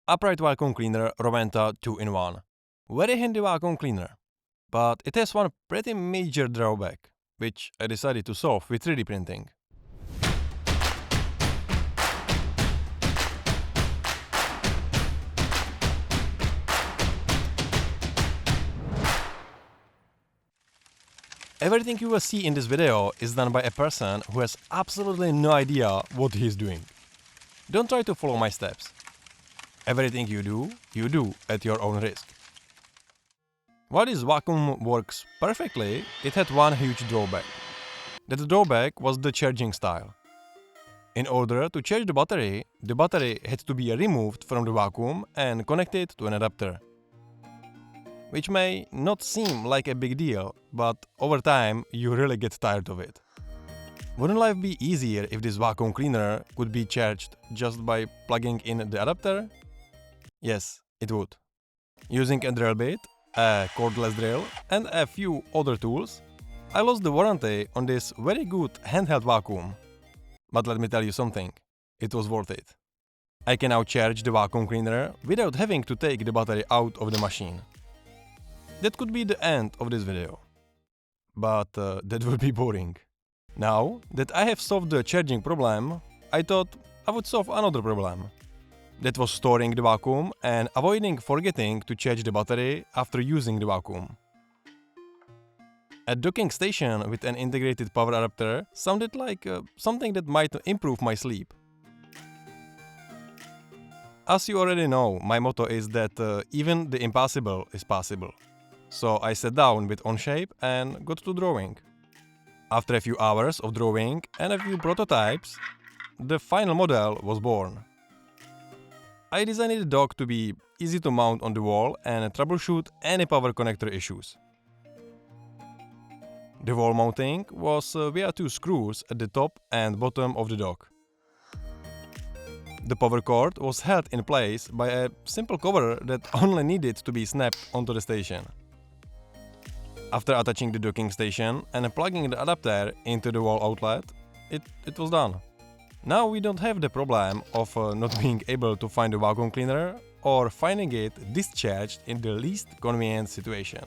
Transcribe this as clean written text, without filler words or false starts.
Upright vacuum cleaner Roventa 2-in-1. Very handy vacuum cleaner. But it has one pretty major drawback, which I decided to solve with 3D printing. Everything you will see in this video is done by a person who has absolutely no idea what he is doing. Don't try to follow my steps. Everything you do at your own risk. While this vacuum works perfectly, it had one huge drawback. That drawback was the charging style. In order to charge the battery had to be removed from the vacuum and connected to an adapter. Which may not seem like a big deal, but over time you really get tired of it. Wouldn't life be easier if this vacuum cleaner could be charged just by plugging in the adapter? Yes, it would. Using a drill bit, a cordless drill and a few other tools, I lost the warranty on this very good handheld vacuum. But let me tell you something, it was worth it. I can now charge the vacuum cleaner without having to take the battery out of the machine. That could be the end of this video. But that would be boring. Now that I have solved the charging problem, I thought I would solve another problem. That was storing the vacuum and avoiding forgetting to charge the battery after using the vacuum. A docking station with an integrated power adapter sounded like something that might improve my sleep. As you already know, my motto is that even the impossible is possible. So I sat down with Onshape and got to drawing. After a few hours of drawing and a few prototypes, the final model was born. I designed the dock to be easy to mount on the wall and troubleshoot any power connector issues. The wall mounting was via two screws at the top and bottom of the dock. The power cord was held in place by a simple cover that only needed to be snapped onto the station. After attaching the docking station and plugging the adapter into the wall outlet, it was done. Now we don't have the problem of not being able to find the vacuum cleaner or finding it discharged in the least convenient situation.